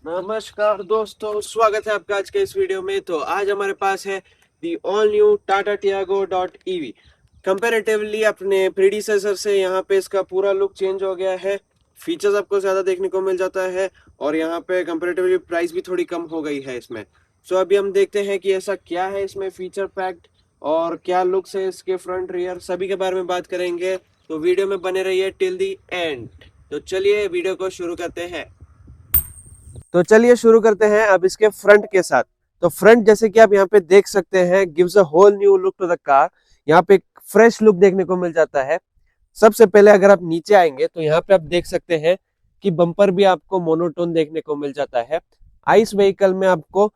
नमस्कार दोस्तों, स्वागत है आपका आज के इस वीडियो में। तो आज हमारे पास है the all new Tata Tiago dot EV. Comparatively अपने प्रीडिसेसर से यहाँ पे इसका पूरा लुक चेंज हो गया है। फीचर्स आपको ज़्यादा देखने को मिल जाता है और यहाँ पे कंपैरेटिवली प्राइस भी थोड़ी कम हो गई है इसमें। सो अभी हम देखते हैं कि ऐसा क्या है इसमें फीचर पैक्ड और क्या लुक्स है इसके फ्रंट रियर, सभी के बारे में बात करेंगे। तो वीडियो में बने रहिए टिल दी एंड। तो चलिए वीडियो को शुरू करते हैं। तो चलिए शुरू करते हैं अब इसके फ्रंट के साथ। तो फ्रंट जैसे कि आप यहाँ पे देख सकते हैं gives a whole new look to the car. यहाँ पे एक फ्रेश लुक देखने को मिल जाता है। सबसे पहले अगर आप नीचे आएंगे तो यहाँ पे आप देख सकते हैं कि बम्पर भी आपको मोनोटोन देखने को मिल जाता है। आइस व्हीकल में आपको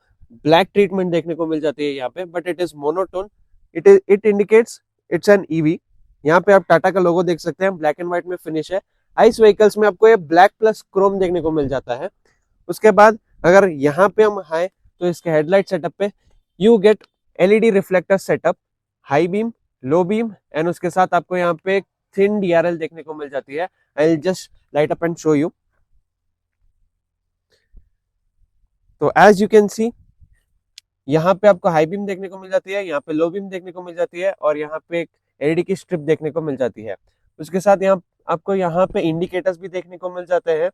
ब्लैक ट्रीटमेंट देखने को मिल जाती है यहाँ पे, but it is monotone. It indicates it's an EV. यहाँ पे आप टाटा का लोगो देख सकते हैं, ब्लैक एंड व्हाइट में फिनिश है। आइस व्हीकल्स में आपको ये ब्लैक प्लस क्रोम देखने को मिल जाता है। उसके बाद अगर यहाँ पे हम आए तो इसके हेडलाइट सेटअप पे you get LED reflector setup, high beam, low beam and उसके साथ आपको यहाँ पे थिन डीआरएल देखने को मिल जाती है। I will just light up and show you. तो एज यू कैन सी यहाँ पे आपको हाई बीम देखने को मिल जाती है, यहाँ पे लो बीम देखने को मिल जाती है और यहाँ पे एक एलईडी की स्ट्रिप देखने को मिल जाती है। उसके साथ यहाँ आपको यहाँ पे इंडिकेटर्स भी देखने को मिल जाते हैं।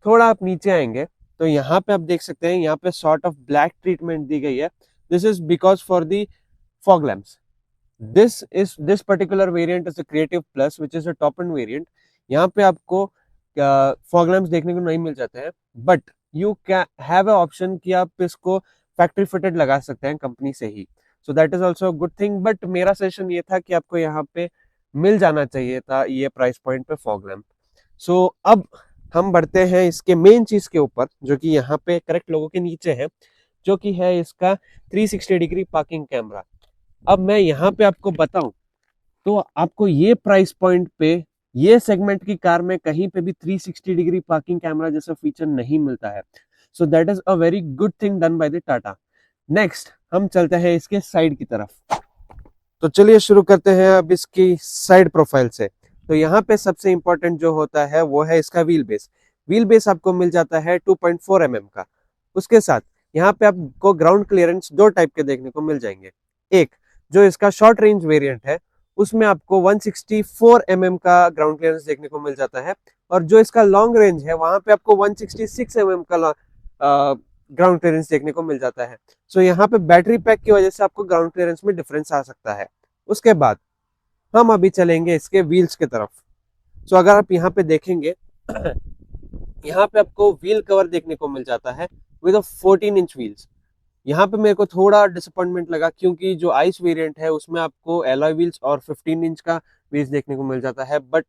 थोड़ा आप नीचे आएंगे तो यहाँ पे आप देख सकते हैं यहाँ पे सॉर्ट ऑफ ब्लैक ट्रीटमेंट दी गई है। This is because for the fog lamps. This particular variant is the creative plus which is a top end variant. यहाँ पे आपको फॉग लैम्प्स देखने को नहीं मिल जाते हैं, but you can have a option कि आप इसको फैक्ट्री फिटेड लगा सकते हैं कंपनी से ही। So that is also good thing, but मेरा सजेशन ये था कि आपको यहाँ पे मिल जाना चाहिए था ये प्राइस पॉइंट पे फॉग लैम्प। सो अब हम बढ़ते हैं इसके मेन चीज के ऊपर, जो कि यहाँ पे करेक्ट लोगों के नीचे है, जो कि है इसका 360 डिग्री पार्किंग कैमरा। अब मैं यहाँ पे आपको बताऊं तो आपको ये प्राइस पॉइंट पे ये सेगमेंट की कार में कहीं पे भी 360 डिग्री पार्किंग कैमरा जैसा फीचर नहीं मिलता है। सो that is a very good thing done by the Tata. Next हम चलते हैं इसके साइड की तरफ। तो चलिए शुरू करते हैं अब इसकी साइड प्रोफाइल से। तो यहाँ पे सबसे इंपॉर्टेंट जो होता है वो है इसका व्हील बेस। व्हील बेस आपको मिल जाता है 2.4 mm का। उसके साथ यहाँ पे आपको ग्राउंड क्लियरेंस दो टाइप के देखने को मिल जाएंगे। एक जो इसका शॉर्ट रेंज वेरिएंट है उसमें आपको 164 mm का ग्राउंड क्लियरेंस देखने को मिल जाता है, और जो इसका लॉन्ग रेंज है वहां पे आपको 166 mm का ग्राउंड क्लियरेंस देखने को मिल जाता है। सो यहाँ पे बैटरी पैक की वजह से आपको ग्राउंड क्लियरेंस में डिफरेंस आ सकता है। उसके बाद हम अभी चलेंगे इसके व्हील्स की तरफ। सो अगर आप यहाँ पे देखेंगे यहाँ पे आपको व्हील कवर देखने को मिल जाता है विद 14 इंच व्हील्स। यहाँ पे मेरे को थोड़ा डिसअपॉइंटमेंट लगा क्योंकि जो आइस वेरिएंट है उसमें आपको एलॉय व्हील्स और 15 इंच का व्हील्स देखने को मिल जाता है, बट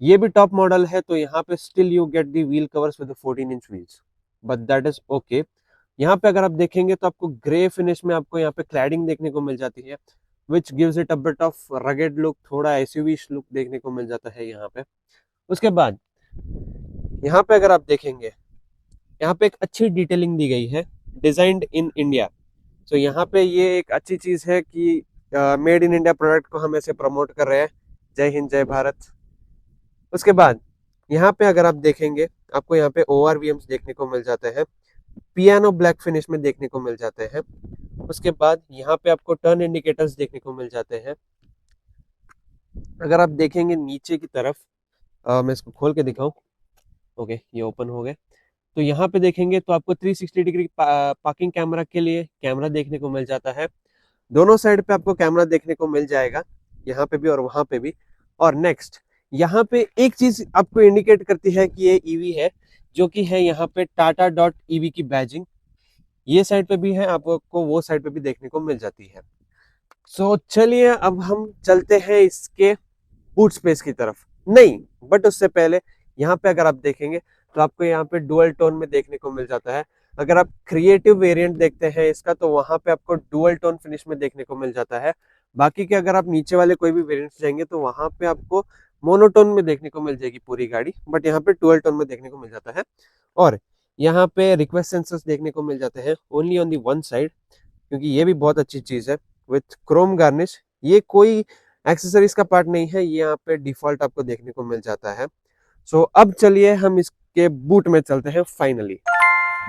ये भी टॉप मॉडल है तो यहाँ पे still you get the wheel covers with 14 inch wheels, but that is okay. यहाँ पे अगर आप देखेंगे तो आपको ग्रे फिनिश में आपको यहाँ पे क्लैडिंग देखने को मिल जाती है which gives it a bit of rugged look, थोड़ा एसयूवी लुक देखने को मिल जाता है यहाँ पे। उसके बाद यहाँ पे अगर आप देखेंगे यहाँ पे एक अच्छी डिटेलिंग दी गई है, डिजाइंड इन इंडिया। सो यहाँ पे ये एक अच्छी चीज है कि मेड इन इंडिया प्रोडक्ट को हम ऐसे प्रमोट कर रहे हैं। जय हिंद जय भारत। उसके बाद यहाँ पे अगर आप देखेंगे आपको यहाँ पे ORVMs देखने को मिल जाते हैं, पियानो ब्लैक फिनिश में देखने को मिल जाते हैं। उसके बाद यहाँ पे आपको टर्न इंडिकेटर्स देखने को मिल जाते हैं। अगर आप देखेंगे नीचे की तरफ, मैं इसको खोल के दिखाऊं। ओके, ये ओपन हो गए। तो यहाँ पे देखेंगे तो आपको 360 डिग्री पार्किंग कैमरा के लिए कैमरा देखने को मिल जाता है। दोनों साइड पे आपको कैमरा देखने को मिल जाएगा, यहाँ पे भी और वहां पे भी। और नेक्स्ट यहाँ पे एक चीज आपको इंडिकेट करती है कि ये ईवी है, जो कि है यहाँ पे टाटा डॉट ईवी की बैजिंग। ये साइड पे भी है, आपको वो साइड पे भी देखने को मिल जाती है। सो चलिए अब हम चलते हैं इसके बूट स्पेस की तरफ। नहीं, बट उससे पहले यहाँ पे अगर आप देखेंगे तो आपको यहाँ पे डुअल टोन में देखने को मिल जाता है। अगर आप क्रिएटिव वेरिएंट देखते हैं इसका तो वहां पे आपको डुअल टोन फिनिश में देखने को मिल जाता है। बाकी के अगर आप नीचे वाले कोई भी वेरिएंट्स जाएंगे तो वहां पे आपको मोनोटोन में देखने को मिल जाएगी पूरी गाड़ी, बट यहाँ पे डुअल टोन में देखने को मिल जाता है। और यहाँ पे रिक्वेस्ट सेंसर्स देखने को मिल जाते हैं only on the one side, क्योंकि ये भी बहुत अच्छी चीज है विथ क्रोम गार्निश। ये कोई एक्सेसरीज का पार्ट नहीं है, ये यहाँ पे डिफॉल्ट आपको देखने को मिल जाता है। सो अब चलिए हम इसके बूट में चलते हैं फाइनली।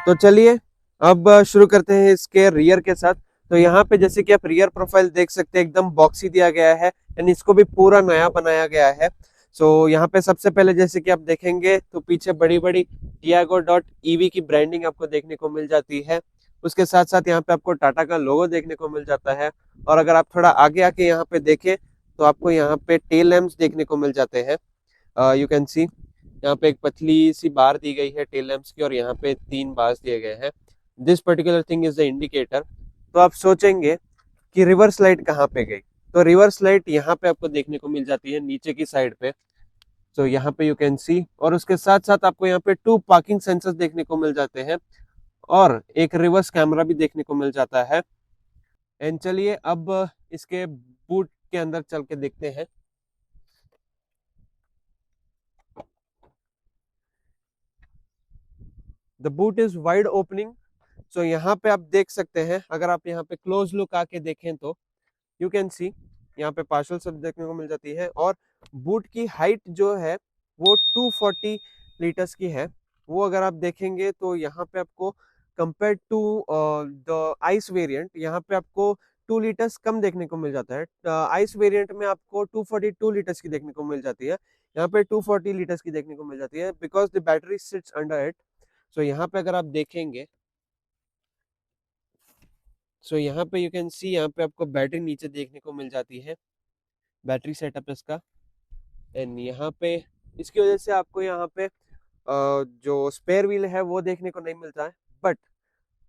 तो चलिए अब शुरू करते हैं इसके रियर के साथ। तो यहाँ पे जैसे कि आप रियर प्रोफाइल देख सकते हैं, एकदम बॉक्सी दिया गया है एंड इसको भी पूरा नया बनाया गया है। सो यहाँ पे सबसे पहले जैसे कि आप देखेंगे तो पीछे बड़ी बड़ी टियागो डॉट ईवी की ब्रांडिंग आपको देखने को मिल जाती है। उसके साथ साथ यहाँ पे आपको टाटा का लोगो देखने को मिल जाता है। और अगर आप थोड़ा आगे आके यहाँ पे देखें तो आपको यहाँ पे टेल लैम्प्स देखने को मिल जाते हैं। यू कैन सी यहाँ पे एक पतली सी बार दी गई है टेल लैम्प्स की और यहाँ पे 3 बार्स दिए गए हैं। This particular thing is the indicator. तो आप सोचेंगे कि रिवर्स लाइट कहाँ पे गई, तो रिवर्स लाइट यहाँ पे आपको देखने को मिल जाती है नीचे की साइड पे। तो यहाँ पे यू कैन सी, और उसके साथ साथ आपको यहाँ पे 2 पार्किंग सेंसर्स देखने को मिल जाते हैं और एक रिवर्स कैमरा भी देखने को मिल जाता है। एंड चलिए अब इसके बूट के अंदर चल के देखते हैं। The boot is wide opening. So यहाँ पे आप देख सकते हैं, अगर आप यहाँ पे क्लोज लुक आके देखें तो यू कैन सी यहाँ पे पार्शल सब देखने को मिल जाती है। और बूट की हाइट जो है वो 240 लीटर्स की है। वो अगर आप देखेंगे तो यहाँ पे आपको compare to the ice variant यहाँ पे आपको 2 लीटर्स कम देखने को मिल जाता है। आइस वेरिएंट में आपको 242 लीटर्स की देखने को मिल जाती है, यहाँ पे 240 लीटर्स की देखने को मिल जाती है because the battery sits under it. So यहाँ पे अगर आप देखेंगे, सो यहाँ पे यू कैन सी यहाँ पे आपको बैटरी नीचे देखने को मिल जाती है, बैटरी सेटअप इसका। एंड यहाँ पे इसकी वजह से आपको यहाँ पे जो स्पेयर व्हील है वो देखने को नहीं मिलता है। बट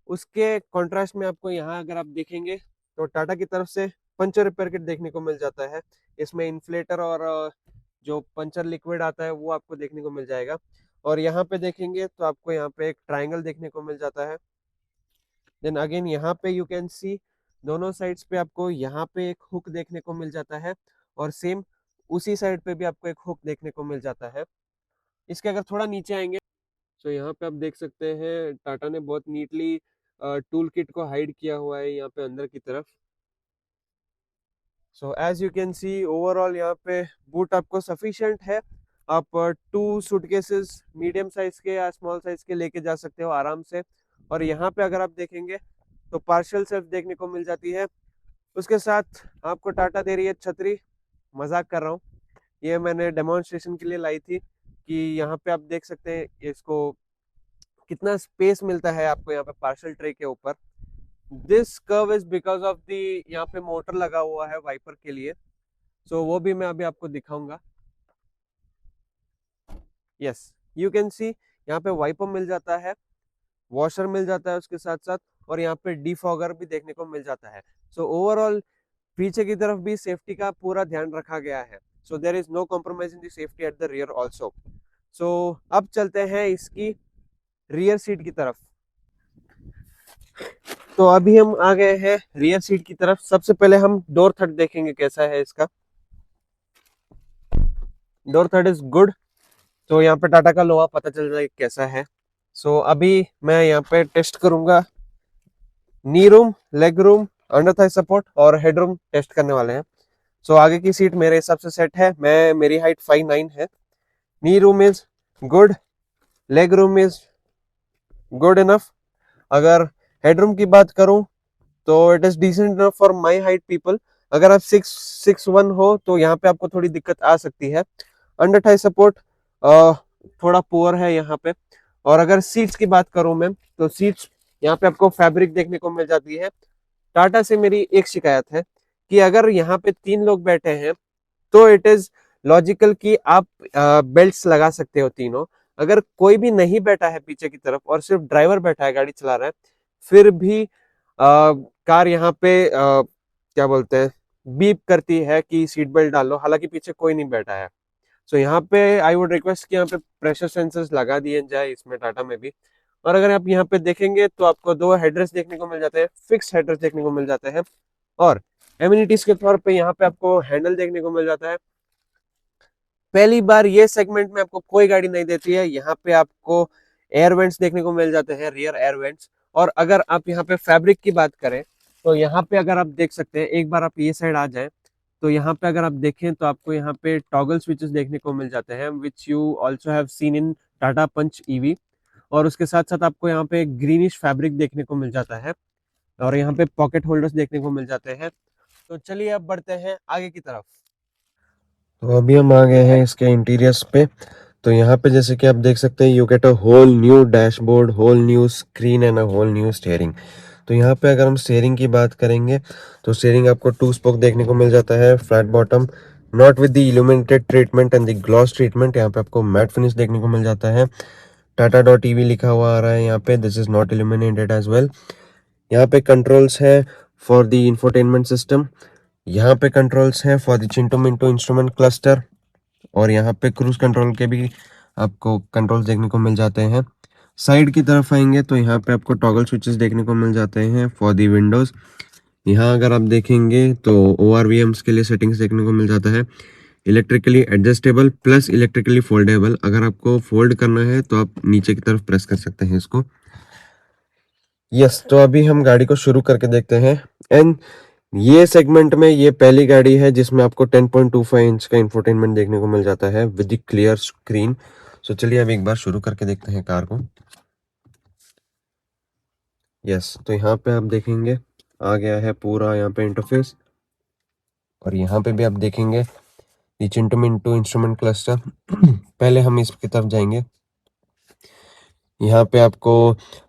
उसके कॉन्ट्रास्ट में आपको यहाँ अगर आप देखेंगे तो टाटा की तरफ से पंचर रिपेयर किट देखने को मिल जाता है। इसमें इन्फ्लेटर और जो पंचर लिक्विड आता है वो आपको देखने को मिल जाएगा। और यहाँ पे देखेंगे तो आपको यहाँ पे एक ट्रायंगल देखने को मिल जाता है। देन अगेन यहाँ पे यू कैन सी दोनों साइड्स पे आपको यहाँ पे एक हुक देखने को मिल जाता है और सेम उसी साइड पे भी आपको एक हुक देखने को मिल जाता है। इसके अगर थोड़ा नीचे आएंगे तो यहाँ पे आप देख सकते हैं टाटा ने बहुत नीटली टूल किट को हाइड किया हुआ है यहाँ पे अंदर की तरफ। So as you can see overall यहाँ पे बूट आपको सफिशिएंट है। आप 2 सूटकेसेस मीडियम साइज के या स्मॉल साइज के लेके जा सकते हो आराम से। और यहाँ पे अगर आप देखेंगे तो पार्शियल सेल्फ देखने को मिल जाती है। उसके साथ आपको टाटा दे रही है छतरी। मजाक कर रहा हूँ, ये मैंने डेमोन्स्ट्रेशन के लिए लाई थी कि यहाँ पे आप देख सकते हैं इसको कितना स्पेस मिलता है आपको यहाँ पे पार्सल ट्रे के ऊपर। This curve is because of the यहाँ पे मोटर लगा हुआ है वाइपर के लिए। सो वो भी मैं अभी आपको दिखाऊंगा। यस, यू कैन सी यहाँ पे वाइपर मिल जाता है, वॉशर मिल जाता है उसके साथ साथ, और यहाँ पे डिफॉगर भी देखने को मिल जाता है। सो ओवरऑल पीछे की तरफ भी सेफ्टी का पूरा ध्यान रखा गया है। So there is no compromise in the safety at the rear also. So अब चलते हैं इसकी रियर सीट की तरफ। तो अभी हम आ गए हैं रियर सीट की तरफ। सबसे पहले हम डोर थर्ड देखेंगे कैसा है इसका। Door third is good. तो यहाँ पे टाटा का लोहा पता चल जाएगा कैसा है। सो अभी मैं यहाँ पे टेस्ट करूंगा नी room, leg room, under Thai support और हेड रूम टेस्ट करने वाले हैं। सो आगे की सीट मेरे हिसाब से सेट है, मेरी हाइट 5'9" है। Knee room is good, leg room is good enough. अगर हेडरूम की बात करूं तो it is decent enough for my height people. अगर आप 6'1" हो तो यहाँ पे आपको थोड़ी दिक्कत आ सकती है। अंडर थाई सपोर्ट थोड़ा पुअर है यहाँ पे। और अगर सीट्स की बात करूं मैं तो सीट्स यहाँ पे आपको फैब्रिक देखने को मिल जाती है। टाटा से मेरी एक शिकायत है कि अगर यहाँ पे 3 लोग बैठे हैं तो इट इज लॉजिकल कि आप बेल्ट्स लगा सकते हो तीनों। अगर कोई भी नहीं बैठा है पीछे की तरफ और सिर्फ ड्राइवर बैठा है गाड़ी चला रहा है, फिर भी कार यहाँ पे क्या बोलते हैं बीप करती है कि सीट बेल्ट डाल लो, हालांकि पीछे कोई नहीं बैठा है। सो यहाँ पे आई वुड रिक्वेस्ट कि यहाँ पे प्रेशर सेंसर्स लगा दिए जाए इसमें टाटा में भी। और अगर आप यहाँ पे देखेंगे तो आपको 2 हेडरेस्ट देखने को मिल जाते हैं, फिक्स हेडरेस्ट देखने को मिल जाते हैं। और एमिनिटीज के तौर पे यहाँ पे आपको हैंडल देखने को मिल जाता है। पहली बार ये सेगमेंट में आपको कोई गाड़ी नहीं देती है, यहाँ पे आपको एयर वेंट्स देखने को मिल जाते हैं, रियर एयर वेंट्स। और अगर आप यहाँ पे फैब्रिक की बात करें तो यहाँ पे अगर आप देख सकते हैं, एक बार आप ये साइड आ जाए तो यहाँ पे अगर आप देखें तो आपको यहाँ पे टॉगल स्विचेस देखने को मिल जाते हैं which you also have seen in Tata Punch EV. और उसके साथ साथ आपको यहाँ पे ग्रीनिश फैब्रिक देखने को मिल जाता है और यहाँ पे पॉकेट होल्डर्स देखने को मिल जाते हैं। तो चलिए अब बढ़ते हैं आगे की तरफ। तो अभी हम आ गए हैं इसके इंटीरियर्स पे। तो यहाँ पे जैसे कि आप देख सकते हैं, you get a whole new dashboard, whole new screen and a whole new steering. तो यहाँ पे अगर हम स्टीयरिंग की बात करेंगे तो स्टीयरिंग आपको 2 स्पोक देखने को मिल जाता है, flat bottom, not with the illuminated treatment and the gloss treatment. यहाँ पे आपको मैट फिनिश देखने को मिल जाता है। टाटा डॉट ईवी लिखा हुआ आ रहा है यहाँ पे, this is not illuminated as well. यहाँ पे कंट्रोल्स है फॉर द इंफोटेनमेंट सिस्टम। यहाँ पे कंट्रोल्स हैं for the Chintu Mintu instrument cluster और यहाँ पे क्रूज कंट्रोल के भी आपको कंट्रोल्स देखने को मिल जाते हैं। साइड की तरफ आएंगे तो यहाँ पे आपको टॉगल स्विचेस देखने को मिल जाते हैं फॉर दी विंडोज। यहाँ अगर आप देखेंगे तो ORVMs के लिए सेटिंग्स देखने को मिल जाता है, electrically adjustable plus electrically foldable. अगर आपको फोल्ड करना है तो आप नीचे की तरफ प्रेस कर सकते हैं इसको। यस, तो अभी हम गाड़ी को शुरू करके देखते हैं। एंड ये सेगमेंट में ये पहली गाड़ी है जिसमें आपको 10.25 इंच का इंफोटेनमेंट देखने को मिल जाता है विद द क्लियर स्क्रीन। सो चलिए अब एक बार शुरू करके देखते हैं कार को। यस, तो यहाँ पे आप देखेंगे आ गया है पूरा यहाँ पे इंटरफेस और यहाँ पे भी आप देखेंगे चिंटू मिंटू इंस्ट्रूमेंट क्लस्टर। पहले हम इसकी तरफ जाएंगे। यहाँ पे आपको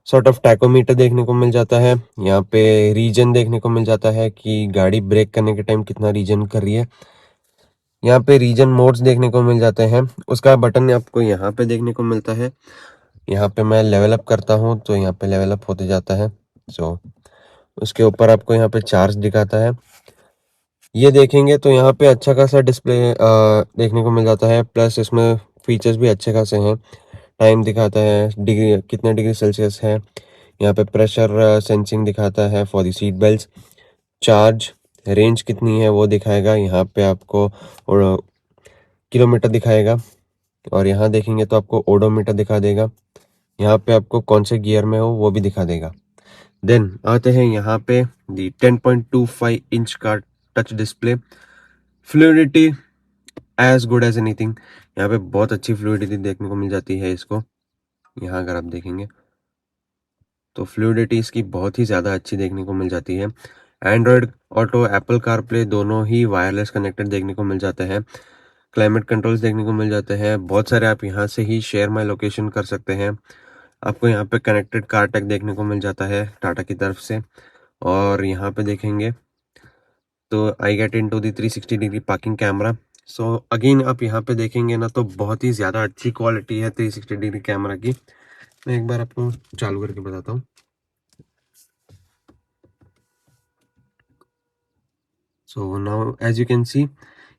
सॉर्ट ऑफ टैकोमीटर देखने को मिल जाता है, यहाँ पे रीजन देखने को मिल जाता है कि गाड़ी ब्रेक करने के टाइम कितना रीजन कर रही है। यहाँ पे रीजन मोड्स देखने को मिल जाते हैं, उसका बटन आपको यहाँ पे देखने को मिलता है। यहाँ पे मैं लेवल अप करता हूँ तो यहाँ पे लेवल अप होते जाता है। सो उसके ऊपर आपको यहाँ पे चार्ज दिखाता है। ये देखेंगे तो यहाँ पे अच्छा खासा डिस्प्ले देखने को मिल जाता है, प्लस इसमें फीचर्स भी अच्छे खासे हैं। टाइम दिखाता है, डिग्री कितना डिग्री सेल्सियस है, यहाँ पे प्रेशर सेंसिंग दिखाता है for the seat belt, charge range कितनी है वो दिखाएगा, यहाँ पे आपको और किलोमीटर दिखाएगा और यहाँ देखेंगे तो आपको ओडोमीटर दिखा देगा। यहाँ पे आपको कौन से गियर में हो वो भी दिखा देगा। देन आते हैं यहाँ पे दी 10.25 इंच का touch display, fluidity as good as anything. यहाँ पे बहुत अच्छी फ्लूइडिटी देखने को मिल जाती है इसको। यहाँ अगर आप देखेंगे तो फ्लूइडिटी इसकी बहुत ही ज़्यादा अच्छी देखने को मिल जाती है। एंड्रॉयड ऑटो, एप्पल कारप्ले दोनों ही वायरलेस कनेक्टेड देखने को मिल जाते हैं। क्लाइमेट कंट्रोल्स देखने को मिल जाते हैं बहुत सारे, आप यहाँ से ही शेयर माई लोकेशन कर सकते हैं। आपको यहाँ पे कनेक्टेड कार टैग देखने को मिल जाता है टाटा की तरफ से। और यहाँ पे देखेंगे तो I get into the 360 degree parking camera. So again आप यहाँ पे देखेंगे ना तो बहुत ही ज़्यादा अच्छी क्वालिटी है 360 डिग्री कैमरा की। मैं एक बार आपको चालू करके बताता हूँ। So now as you can see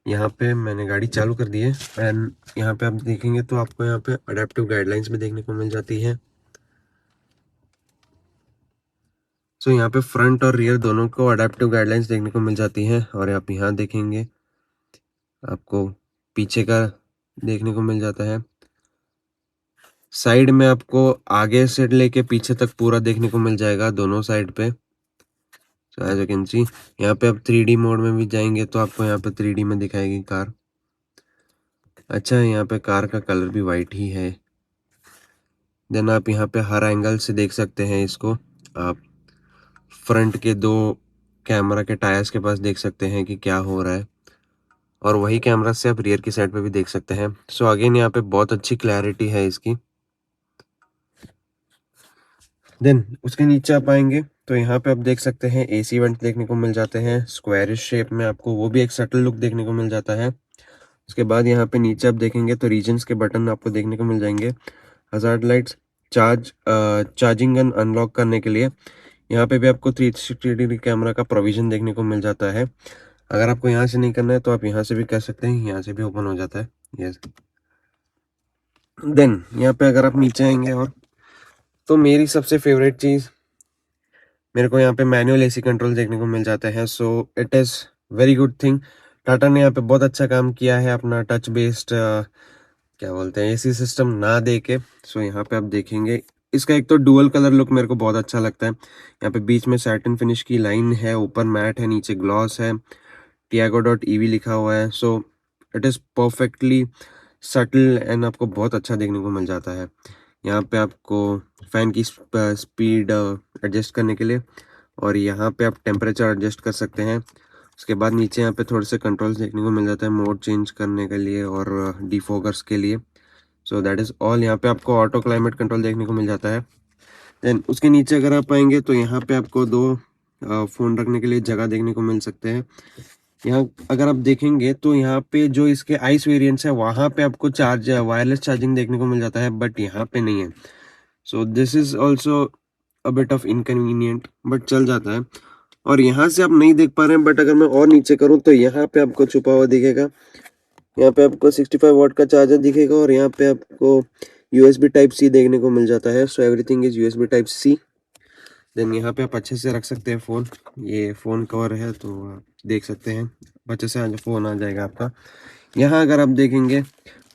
यहाँ पे मैंने गाड़ी चालू कर दी है एंड यहाँ पे आप देखेंगे तो आपको यहाँ पे अडेप्टिव गाइडलाइंस भी देखने को मिल जाती है। सो यहाँ पे फ्रंट और रियर दोनों को अडेप्टिव गाइडलाइंस देखने को मिल जाती हैं। और आप यहाँ देखेंगे आपको पीछे का देखने को मिल जाता है, साइड में आपको आगे से लेके पीछे तक पूरा देखने को मिल जाएगा दोनों साइड पे। So as you can see यहाँ पे आप 3D मोड में भी जाएंगे तो आपको यहाँ पे 3D में दिखाएगी कार। अच्छा है, यहाँ पे कार का कलर भी वाइट ही है। देन आप यहाँ पे हर एंगल से देख सकते हैं इसको। आप फ्रंट के 2 कैमरा के टायर्स के पास देख सकते हैं कि क्या हो रहा है और वही कैमरा से आप रियर की साइड पे भी देख सकते हैं। सो अगेन यहाँ पे बहुत अच्छी क्लैरिटी है इसकी। देन उसके नीचे आप आएंगे तो यहाँ पे आप देख सकते हैं AC वेंट देखने को मिल जाते हैं स्क्वायरिश शेप में, आपको वो भी एक सटल लुक देखने को मिल जाता है। उसके बाद यहाँ पे नीचे आप देखेंगे तो रीजन्स के बटन आपको देखने को मिल जाएंगे, hazard lights, charging and unlock करने के लिए। यहाँ पे भी आपको 360 डिग्री कैमरा का प्रोविजन देखने को मिल जाता है। अगर आपको यहाँ से नहीं करना है तो आप यहाँ से भी कर सकते हैं, यहाँ से भी ओपन हो जाता है। यस, देन यहाँ पे अगर आप नीचे आएंगे और तो मेरी सबसे फेवरेट चीज़, मेरे को यहाँ पे मैनुअल AC कंट्रोल देखने को मिल जाता है। So it is very good thing. Tata ने यहाँ पे बहुत अच्छा काम किया है अपना टच बेस्ड क्या बोलते हैं AC सिस्टम ना दे के। सो यहाँ पे आप देखेंगे इसका एक तो डुअल कलर लुक मेरे को बहुत अच्छा लगता है। यहाँ पे बीच में सैटिन फिनिश की लाइन है, ऊपर मैट है, नीचे ग्लॉस है, tiago.ev लिखा हुआ है। So it is perfectly subtle and आपको बहुत अच्छा देखने को मिल जाता है। यहाँ पे आपको फ़ैन की स्पीड एडजस्ट करने के लिए, और यहाँ पे आप टेम्परेचर एडजस्ट कर सकते हैं। उसके बाद नीचे यहाँ पे थोड़े से कंट्रोल्स देखने को मिल जाता है मोड चेंज करने के लिए और डिफोकस के लिए। So that is all. यहाँ पे आपको ऑटो क्लाइमेट कंट्रोल देखने को मिल जाता है। देन उसके नीचे अगर आप आएंगे तो यहाँ पे आपको दो फ़ोन रखने के लिए जगह देखने को मिल सकते हैं। यहाँ अगर आप देखेंगे तो यहाँ पे जो इसके आइस वेरिएंट्स है वहाँ पे आपको वायरलेस चार्जिंग देखने को मिल जाता है, बट यहाँ पे नहीं है। So this is also a bit of inconvenient, but चल जाता है। और यहाँ से आप नहीं देख पा रहे हैं, बट अगर मैं और नीचे करूँ तो यहाँ पे आपको छुपा हुआ दिखेगा। यहाँ पे आपको 65 वाट का चार्जर दिखेगा और यहाँ पे आपको USB टाइप सी देखने को मिल जाता है। So everything is USB type C. Then यहाँ पे आप अच्छे से रख सकते हैं फ़ोन। ये फ़ोन कवर है तो आप देख सकते हैं अच्छे से फ़ोन आ जाएगा आपका। यहाँ अगर आप देखेंगे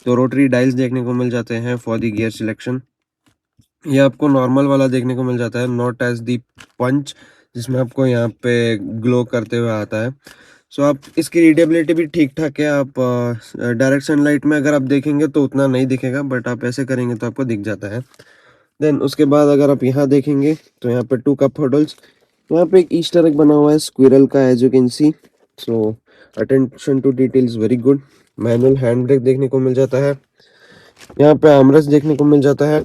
तो रोटरी डायल्स देखने को मिल जाते हैं फॉर दी गियर सिलेक्शन। ये आपको नॉर्मल वाला देखने को मिल जाता है, नॉट एज दी पंच, जिसमें आपको यहाँ पे ग्लो करते हुए आता है। सो आप इसकी रीडेबिलिटी भी ठीक ठाक है। आप डायरेक्ट सनलाइट में अगर आप देखेंगे तो उतना नहीं दिखेगा, बट आप ऐसे करेंगे तो आपको दिख जाता है। देन उसके बाद अगर आप यहाँ देखेंगे तो यहाँ पे 2 कप होल्डर्स, यहाँ पे एक ईस्टर एग बना हुआ है स्क्विरल का, as you can see. So attention to details very good. Manual hand brake देखने को मिल जाता है। यहाँ पे आर्मरेस्ट देखने को मिल जाता है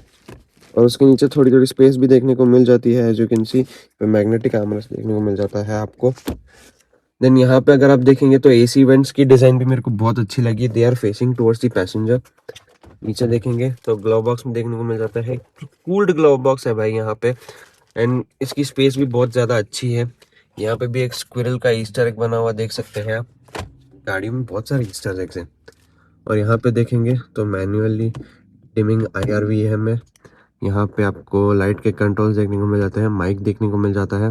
और उसके नीचे थोड़ी थोड़ी स्पेस भी देखने को मिल जाती है, as you can see. Magnetic armrest देखने को मिल जाता है आपको। देन यहाँ पे अगर आप देखेंगे तो AC वेंट्स की डिज़ाइन भी मेरे को बहुत अच्छी लगी। They are facing towards the passenger. नीचे देखेंगे तो ग्लोव बॉक्स में देखने को मिल जाता है, कूल्ड ग्लोव बॉक्स है भाई यहाँ पे। एंड इसकी स्पेस भी बहुत ज़्यादा अच्छी है। यहाँ पे भी एक स्क्विरल का ईस्टर एग बना हुआ देख सकते हैं आप। गाड़ी में बहुत सारे ईस्टर एग्स हैं। और यहाँ पे देखेंगे तो मैन्युअली डिमिंग IRVM है। यहाँ पे आपको लाइट के कंट्रोल्स देखने को मिल जाते हैं, माइक देखने को मिल जाता है,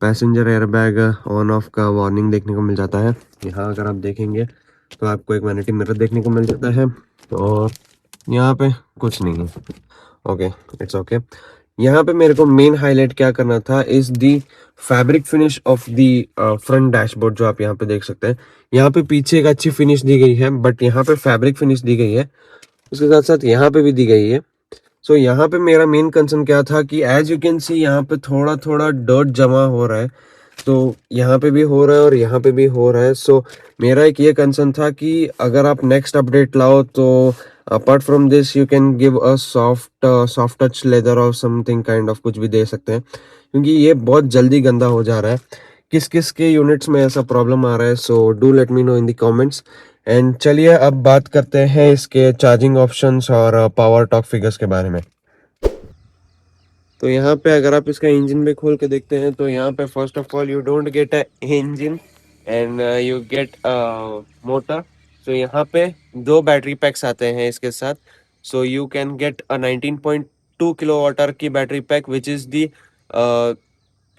पैसेंजर एयरबैग ऑन ऑफ का वार्निंग देखने को मिल जाता है। यहाँ अगर आप देखेंगे तो आपको एक वैनिटी मिरर देखने को मिल जाता है और यहाँ पे कुछ नहीं है। Okay, it's okay. यहाँ पे मेरे को मेन हाईलाइट क्या करना था is the fabric finish of the front dashboard, जो आप यहाँ पे देख सकते हैं। यहाँ पे पीछे एक अच्छी फिनिश दी गई है, बट यहाँ पे फैब्रिक फिनिश दी गई है, उसके साथ साथ यहाँ पे भी दी गई है। सो यहाँ पे मेरा मेन कंसर्न क्या था कि एज यू कैन सी यहाँ पे थोड़ा थोड़ा डर्ट जमा हो रहा है। तो यहाँ पे भी हो रहा है और यहाँ पे भी हो रहा है। सो मेरा एक ये कंसर्न था कि अगर आप नेक्स्ट अपडेट लाओ तो apart from this you can give a soft touch leather और समथिंग काइंड ऑफ कुछ भी दे सकते हैं, क्योंकि ये बहुत जल्दी गंदा हो जा रहा है। किस किस के यूनिट्स में ऐसा प्रॉब्लम आ रहा है, so do let me know in the comments. And चलिए अब बात करते हैं इसके चार्जिंग ऑप्शंस और पावर टॉर्क फिगर्स के बारे में। तो यहाँ पे अगर आप इसका इंजन भी खोल के देखते हैं तो यहाँ पे first of all you don't get a engine and you get a motor. So यहाँ पे दो बैटरी पैक्स आते हैं इसके साथ। So you can get a 19.2 kilowatt की battery pack which is the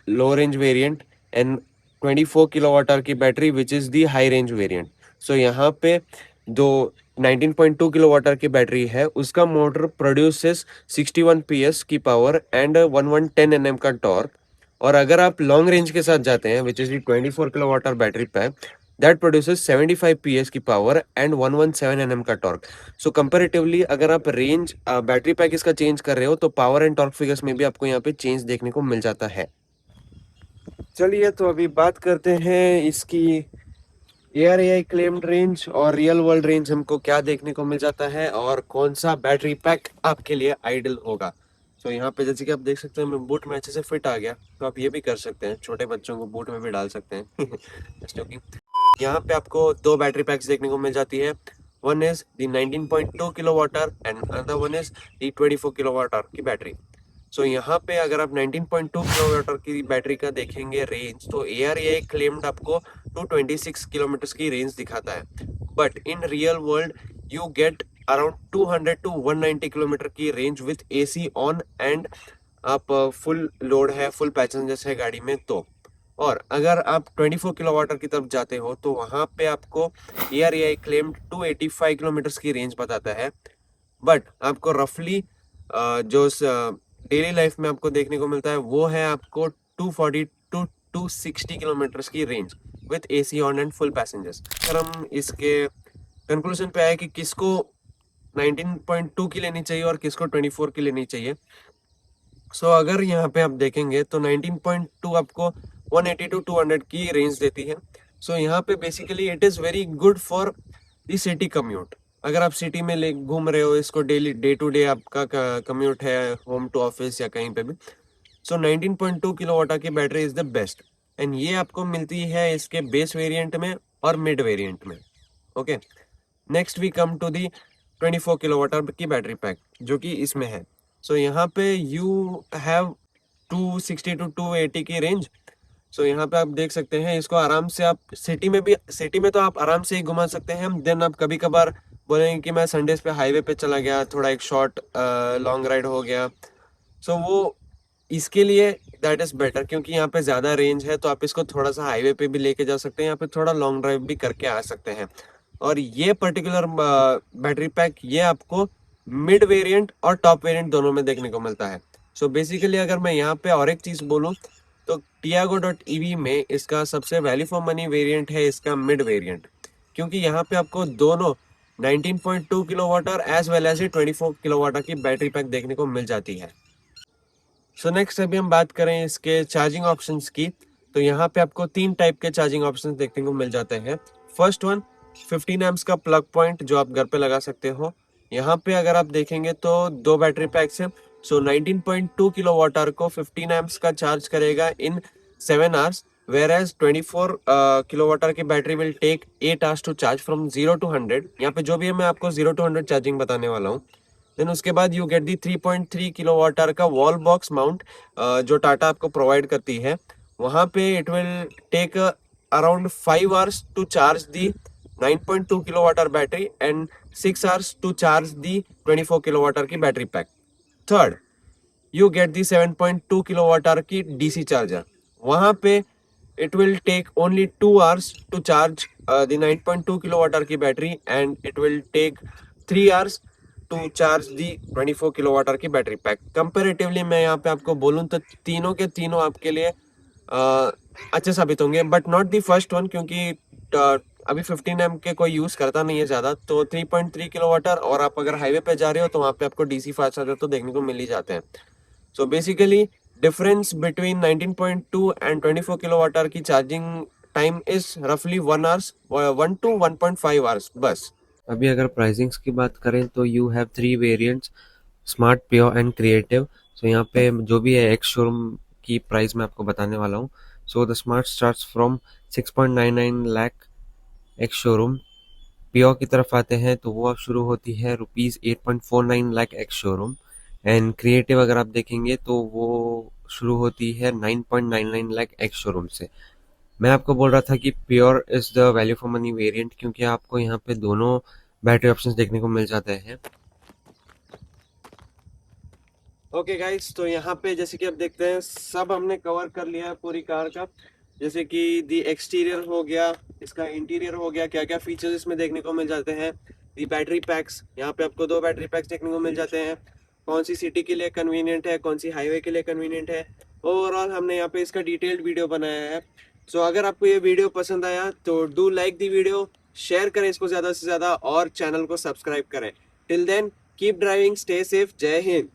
low range variant, and 24 kilowatt की battery which is the high range variant. So यहाँ पे दो 19.2 किलो वाटर की बैटरी है, उसका मोटर प्रोड्यूसेस 61 PS की power and 1110 Nm का टॉर्क। और अगर आप लॉन्ग रेंज के साथ जाते हैं which is the 24 kilo water battery pack, that produces 75 PS की पावर एंड 117 Nm का टॉर्क। सो कंपेरेटिवली अगर आप रेंज बैटरी पैक इसका चेंज कर रहे हो तो पावर एंड टॉर्क फिगर्स में भी आपको यहाँ पे चेंज देखने को मिल जाता है। चलिए तो अभी बात करते हैं इसकी ARAI क्लेम्ड रेंज और रियल वर्ल्ड रेंज हमको क्या देखने को मिल जाता है और कौन सा बैटरी पैक आपके लिए आइडियल होगा। तो यहाँ पे जैसे कि आप देख सकते हैं मैं बूट में अच्छे से फिट आ गया, तो आप ये भी कर सकते हैं, छोटे बच्चों को बूट में भी डाल सकते हैं। Just joking। यहाँ पे आपको दो बैटरी पैक्स देखने को मिल जाती है। One is the 19.2 kilo water and another one is the 24 kilowatt की बैटरी। सो यहाँ पे अगर आप 19.2 किलोमीटर की बैटरी का देखेंगे रेंज, तो ARAI क्लेम्ड आपको 226 किलोमीटर की रेंज दिखाता है, but in real world you get around 200 to 190 kilometre की range with AC on and आप फुल लोड है, फुल पैसेंजर्स है गाड़ी में तो। और अगर आप 24 किलो वाटर की तरफ जाते हो तो वहाँ पे आपको ARAI क्लेम्ड 285 किलोमीटर की रेंज बताता है, बट आपको रफली जो डेली लाइफ में आपको देखने को मिलता है वो है आपको 240 टू 260 किलोमीटर की range with AC on and full passengers. अगर हम इसके कंक्लूजन पे आए कि किसको 19.2 की लेनी चाहिए और किसको 24 की लेनी चाहिए। सो अगर यहाँ पे आप देखेंगे तो 19.2 आपको 180 टू 200 की रेंज देती है। सो यहाँ पे basically it is very good for the city commute. अगर आप सिटी में ले घूम रहे हो, इसको डेली डे टू डे आपका कम्यूट है होम टू ऑफिस या कहीं पे भी, सो 19.2 किलोवाट की battery is the best. And ये आपको मिलती है इसके बेस वेरिएंट में और मिड वेरिएंट में। Okay, next we come to the 24 kilowatt की बैटरी पैक जो कि इसमें है। सो यहाँ पे यू हैव 260 टू 280 की रेंज। सो यहाँ पे आप देख सकते हैं, इसको आराम से आप सिटी में भी, सिटी में तो आप आराम से ही घुमा सकते हैं। देन आप कभी कभार बोलेंगे कि मैं संडेज पे हाईवे पे चला गया, थोड़ा एक शॉर्ट लॉन्ग राइड हो गया, सो वो इसके लिए दैट इज बेटर, क्योंकि यहाँ पे ज्यादा रेंज है तो आप इसको थोड़ा सा हाईवे पे भी लेके जा सकते हैं, यहाँ पे थोड़ा लॉन्ग ड्राइव भी करके आ सकते हैं। और ये पर्टिकुलर बैटरी पैक ये आपको मिड वेरिएंट और टॉप वेरिएंट दोनों में देखने को मिलता है। सो बेसिकली अगर मैं यहाँ पे और एक चीज बोलूँ तो टियागो डॉट ईवी में इसका सबसे वैल्यू फॉर मनी वेरिएंट है इसका मिड वेरिएंट, क्योंकि यहाँ पे आपको दोनों 19.2 किलोवाट और एज वेल एज 24 किलोवाट की बैटरी पैक देखने को मिल जाती है। सो नेक्स्ट अभी हम बात करें इसके चार्जिंग ऑप्शंस की, तो यहाँ पे आपको 3 टाइप के चार्जिंग ऑप्शंस देखने को मिल जाते हैं। फर्स्ट वन 15 एम्प्स का प्लग पॉइंट जो आप घर पे लगा सकते हो। यहाँ पे अगर आप देखेंगे तो 2 बैटरी पैक्स हैं। सो 19.2 किलोवाट आवर को 15 एम्प्स का चार्ज करेगा in 7 hours, whereas 24 kilowatt hour की battery will take 8 hours to charge from 0 to 100। यहाँ पे जो भी है मैं आपको 0 टू 100 चार्जिंग बताने वाला हूँ। देन उसके बाद you get the 3.3 kilowatt hour का वॉल बॉक्स माउंट जो टाटा आपको प्रोवाइड करती है। वहाँ पे it will take around 5 hours to charge the 9.2 kilowatt hour battery and 6 hours to charge the 24 kilowatt hour की battery pack. Third, you get the 7.2 kilowatt hour की DC charger. वहाँ पे it will take only 2 hours to charge the 9.2 kilowatt hour की battery and it will take 3 hours to charge the 24 kilowatt hour की battery pack. Comparatively मैं यहाँ पे आपको बोलूँ तो तीनों के तीनों आपके लिए अच्छे साबित होंगे, but not the first one, क्योंकि अभी 15 एम के कोई यूज़ करता नहीं है ज़्यादा। तो 3.3 किलोवाट आवर और आप अगर हाईवे पे जा रहे हो तो वहाँ पे आपको डीसी फास्ट चार्जर तो देखने को मिल ही जाते हैं। So basically difference between 19.2 and 24 kilowatt hour की चार्जिंग टाइम इज रफली 1 to 1.5 आवर्स बस। अभी अगर प्राइसिंग्स की बात करें तो you have 3 variants, smart, pure and creative. So यहाँ पे जो भी है एक्स शोरूम की प्राइस मैं आपको बताने वाला हूँ। So the smart starts from 6.99 lakh ex showroom. Pure की तरफ आते हैं तो वो अब शुरू होती है ₹8.49 lakh ex showroom. And creative अगर आप देखेंगे तो वो शुरू होती है 9.99 लाख एक्स शोरूम से। मैं आपको बोल रहा था कि pure is the value for money variant, क्योंकि आपको यहाँ पे दोनों बैटरी ऑप्शंस देखने को मिल जाते हैं। ओके गाइस, तो यहाँ पे जैसे कि आप देखते हैं सब हमने कवर कर लिया है पूरी कार का, जैसे कि दी एक्सटीरियर हो गया, इसका इंटीरियर हो गया, क्या क्या फीचर्स इसमें देखने को मिल जाते हैं। दी बैटरी पैक्स, यहाँ पे आपको 2 बैटरी पैक्स देखने को मिल जाते हैं, कौन सी सिटी के लिए कन्वीनियंट है, कौन सी हाईवे के लिए कन्वीनियंट है। ओवरऑल हमने यहाँ पे इसका डिटेल्ड वीडियो बनाया है। सो अगर आपको ये वीडियो पसंद आया तो do like the video, share करें इसको ज़्यादा से ज़्यादा और चैनल को सब्सक्राइब करें। Till then keep driving, stay safe, जय हिंद।